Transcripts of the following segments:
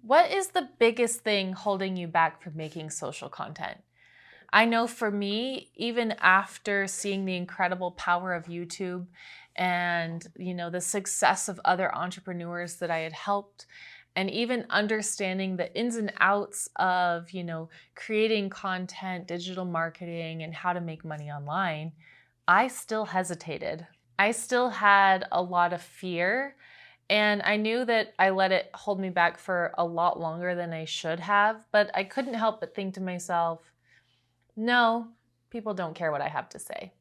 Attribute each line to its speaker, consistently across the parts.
Speaker 1: What is the biggest thing holding you back from making social content? I know for me, even after seeing the incredible power of YouTube and, the success of other entrepreneurs that I had helped, and even understanding the ins and outs of, creating content, digital marketing, and how to make money online, I still hesitated. I still had a lot of fear, and I knew that I let it hold me back for a lot longer than I should have, but I couldn't help but think to myself, no, people don't care what I have to say.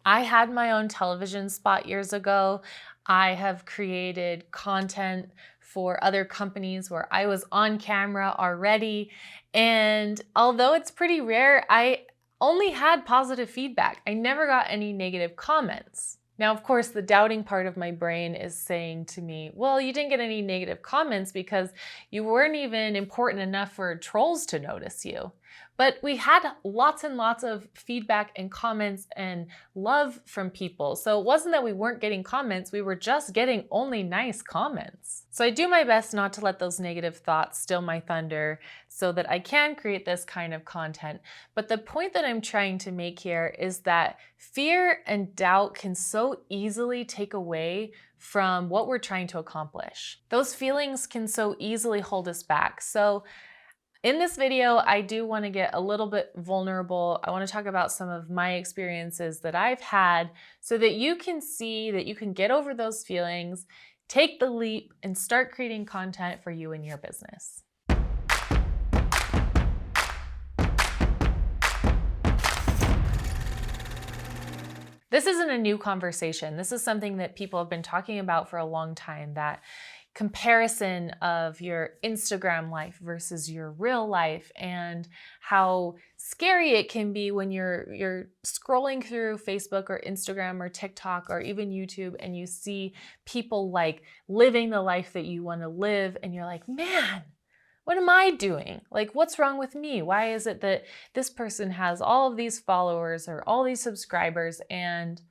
Speaker 1: I had my own television spot years ago. I have created content for other companies where I was on camera already. And although it's pretty rare, I only had positive feedback. I never got any negative comments. Now, of course, the doubting part of my brain is saying to me, well, you didn't get any negative comments because you weren't even important enough for trolls to notice you. But we had lots and lots of feedback and comments and love from people. So it wasn't that we weren't getting comments, we were just getting only nice comments. So I do my best not to let those negative thoughts steal my thunder so that I can create this kind of content. But the point that I'm trying to make here is that fear and doubt can so easily take away from what we're trying to accomplish. Those feelings can so easily hold us back. So in this video, I do want to get a little bit vulnerable. I want to talk about some of my experiences that I've had so that you can see that you can get over those feelings, take the leap, and start creating content for you and your business. This isn't a new conversation. This is something that people have been talking about for a long time, that comparison of your Instagram life versus your real life, and how scary it can be when you're scrolling through Facebook or Instagram or TikTok or even YouTube and you see people like living the life that you want to live and you're like, man, what am I doing? Like, what's wrong with me? Why is it that this person has all of these followers or all these subscribers and,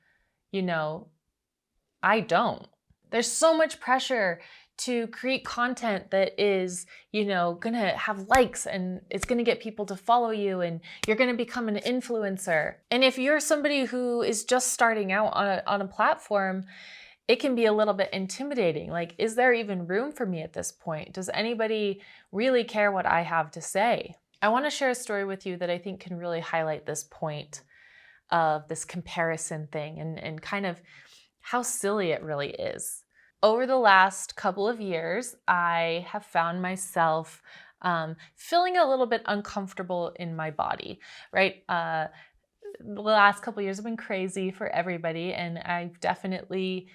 Speaker 1: I don't? There's so much pressure to create content that is, gonna have likes and it's gonna get people to follow you and you're gonna become an influencer. And if you're somebody who is just starting out on a platform, it can be a little bit intimidating. Like, is there even room for me at this point? Does anybody really care what I have to say? I wanna share a story with you that I think can really highlight this point of this comparison thing and kind of how silly it really is. Over the last couple of years, I have found myself feeling a little bit uncomfortable in my body, right? The last couple of years have been crazy for everybody, and I've definitely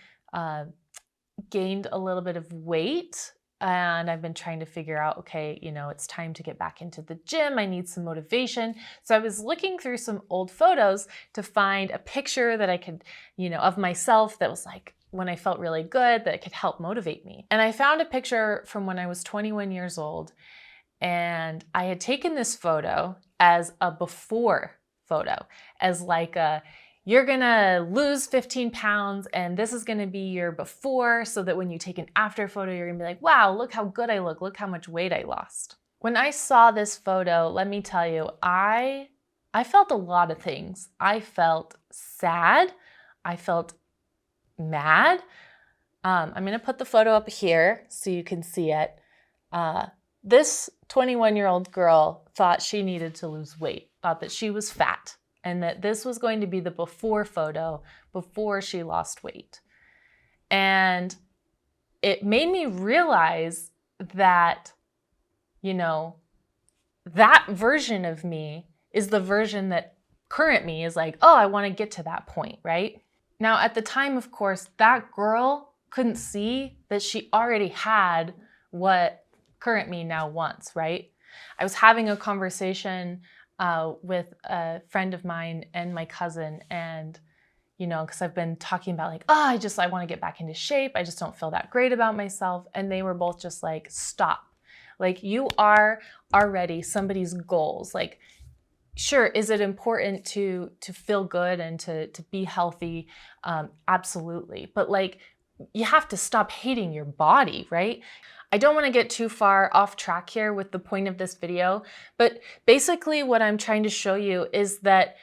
Speaker 1: gained a little bit of weight. And I've been trying to figure out, okay, it's time to get back into the gym. I need some motivation. So I was looking through some old photos to find a picture that I could, of myself that was like, when I felt really good, that could help motivate me. And I found a picture from when I was 21 years old, and I had taken this photo as a before photo, as like you're gonna lose 15 pounds and this is gonna be your before, so that when you take an after photo, you're gonna be like, wow, look how good I look how much weight I lost. When I saw this photo, let me tell you, I felt a lot of things. I felt sad, I felt mad. I'm gonna put the photo up here so you can see it. This 21-year-old girl thought she needed to lose weight, thought that she was fat, and that this was going to be the before photo before she lost weight. And it made me realize that, that version of me is the version that current me is like, oh, I want to get to that point, right? Now, at the time, of course, that girl couldn't see that she already had what current me now wants, right? I was having a conversation with a friend of mine and my cousin, and, because I've been talking about like, I want to get back into shape. I just don't feel that great about myself. And they were both just like, stop. Like, you are already somebody's goals. Like, sure, is it important to feel good and to be healthy? Absolutely. But like, you have to stop hating your body, right? I don't want to get too far off track here with the point of this video, but basically what I'm trying to show you is that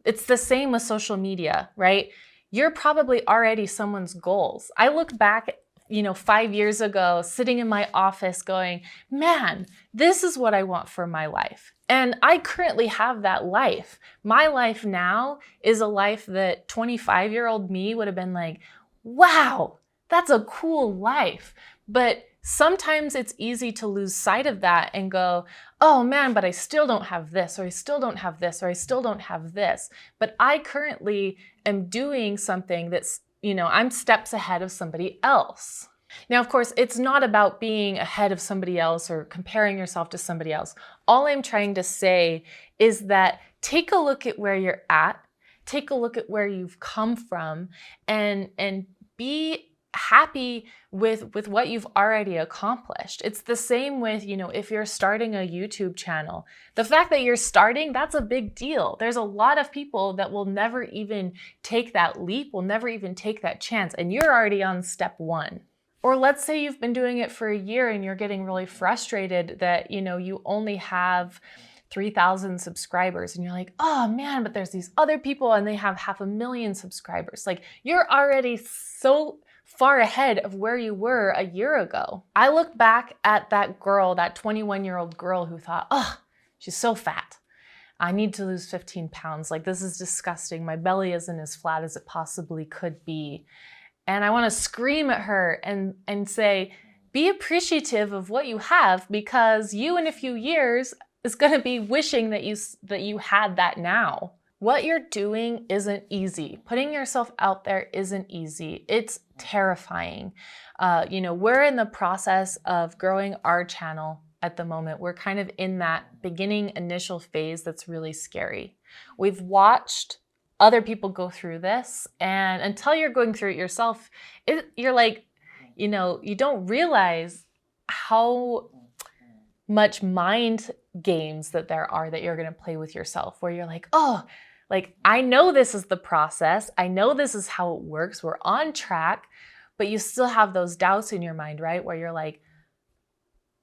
Speaker 1: it's the same with social media, right? You're probably already someone's goals. I look back, 5 years ago, sitting in my office going, man, this is what I want for my life. And I currently have that life. My life now is a life that 25-year-old me would have been like, wow, that's a cool life. But sometimes it's easy to lose sight of that and go, oh man, but I still don't have this, or I still don't have this, or I still don't have this. But I currently am doing something that's, I'm steps ahead of somebody else. Now, of course, it's not about being ahead of somebody else or comparing yourself to somebody else. All I'm trying to say is that take a look at where you're at, take a look at where you've come from, and be happy with what you've already accomplished. It's the same with, if you're starting a YouTube channel. The fact that you're starting, that's a big deal. There's a lot of people that will never even take that leap, will never even take that chance, and you're already on step one. Or let's say you've been doing it for a year and you're getting really frustrated that, you only have 3,000 subscribers and you're like, oh man, but there's these other people and they have 500,000 subscribers. Like, you're already so far ahead of where you were a year ago. I look back at that girl, that 21-year-old girl who thought, oh, she's so fat. I need to lose 15 pounds. Like, this is disgusting. My belly isn't as flat as it possibly could be. And I want to scream at her and say, be appreciative of what you have, because you in a few years is going to be wishing that you had that now. What you're doing isn't easy. Putting yourself out there isn't easy. It's terrifying. We're in the process of growing our channel at the moment. We're kind of in that beginning initial phase that's really scary. We've watched other people go through this, and until you're going through it yourself, you're like, you don't realize how much mind games that there are that you're going to play with yourself, where you're like, oh, like, I know this is the process. I know this is how it works. We're on track, but you still have those doubts in your mind, right? Where you're like,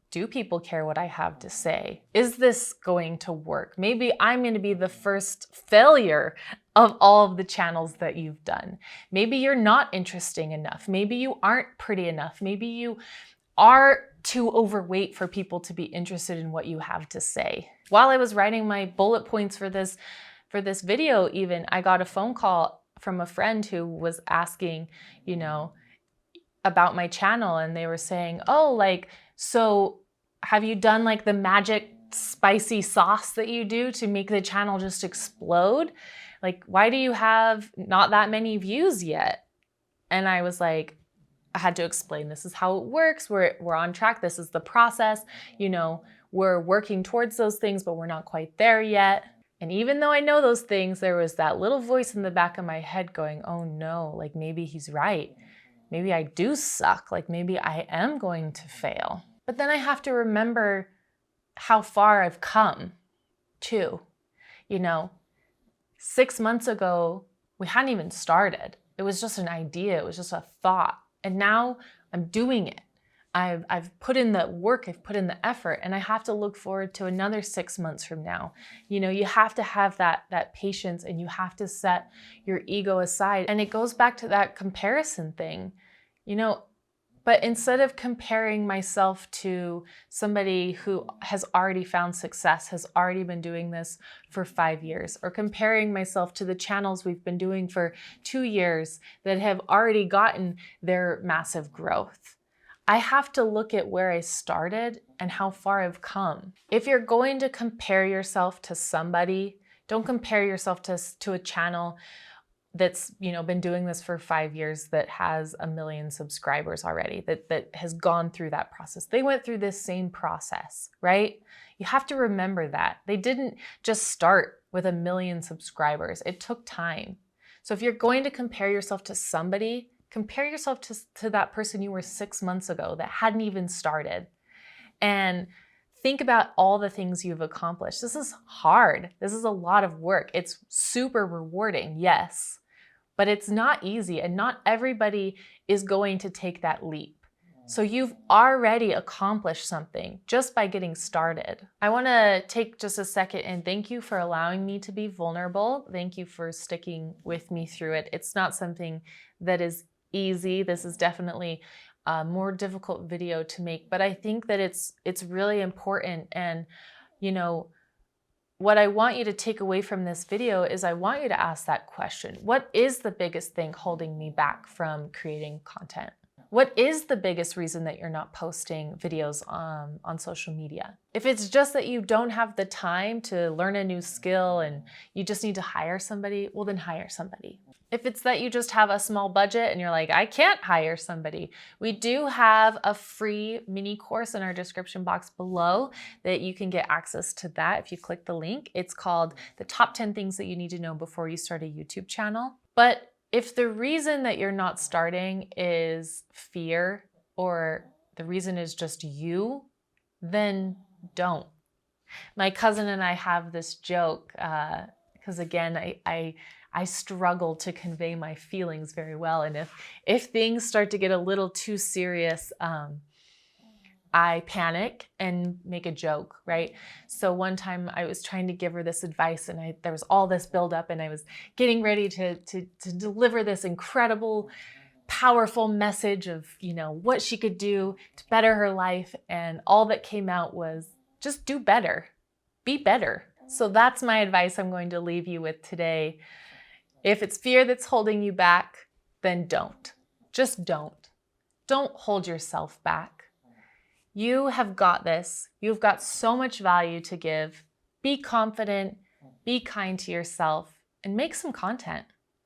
Speaker 1: do people care what I have to say? Is this going to work? Maybe I'm going to be the first failure of all of the channels that you've done. Maybe you're not interesting enough. Maybe you aren't pretty enough. Maybe you are too overweight for people to be interested in what you have to say. While I was writing my bullet points for this video even, I got a phone call from a friend who was asking, about my channel, and they were saying, oh, like, so have you done like the magic spicy sauce that you do to make the channel just explode? Like, why do you have not that many views yet? And I was like, I had to explain, this is how it works. We're on track. This is the process. We're working towards those things, but we're not quite there yet. And even though I know those things, there was that little voice in the back of my head going, oh no, like, maybe he's right. Maybe I do suck. Like, maybe I am going to fail. But then I have to remember how far I've come too. 6 months ago, we hadn't even started. It was just an idea. It was just a thought. And now I'm doing it. I've put in the work, I've put in the effort, and I have to look forward to another 6 months from now. You have to have that patience, and you have to set your ego aside. And it goes back to that comparison thing, but instead of comparing myself to somebody who has already found success, has already been doing this for 5 years, or comparing myself to the channels we've been doing for 2 years that have already gotten their massive growth, I have to look at where I started and how far I've come. If you're going to compare yourself to somebody, don't compare yourself to a channel that's been doing this for 5 years, that has 1 million subscribers already, that has gone through that process. They went through this same process, right? You have to remember that. They didn't just start with 1 million subscribers. It took time. So if you're going to compare yourself to somebody, compare yourself to that person you were 6 months ago that hadn't even started. And think about all the things you've accomplished. This is hard. This is a lot of work. It's super rewarding, yes, but it's not easy, and not everybody is going to take that leap. So you've already accomplished something just by getting started. I want to take just a second and thank you for allowing me to be vulnerable. Thank you for sticking with me through it. It's not something that is easy. This is definitely a more difficult video to make, but I think that it's really important. And, you know, what I want you to take away from this video is I want you to ask that question. What is the biggest thing holding me back from creating content? What is the biggest reason that you're not posting videos on social media? If it's just that you don't have the time to learn a new skill and you just need to hire somebody, well then hire somebody. If it's that you just have a small budget and you're like, I can't hire somebody, we do have a free mini course in our description box below that you can get access to that if you click the link. It's called The Top 10 Things That You Need to Know Before You Start a YouTube Channel. But if the reason that you're not starting is fear or the reason is just you, then don't. My cousin and I have this joke because again, I struggle to convey my feelings very well. And if things start to get a little too serious, I panic and make a joke, right? So one time I was trying to give her this advice and there was all this buildup and I was getting ready to deliver this incredible, powerful message of, you know, what she could do to better her life. And all that came out was just do better, be better. So that's my advice I'm going to leave you with today. If it's fear that's holding you back, then don't. Just don't. Don't hold yourself back. You have got this. You've got so much value to give. Be confident, be kind to yourself, and make some content.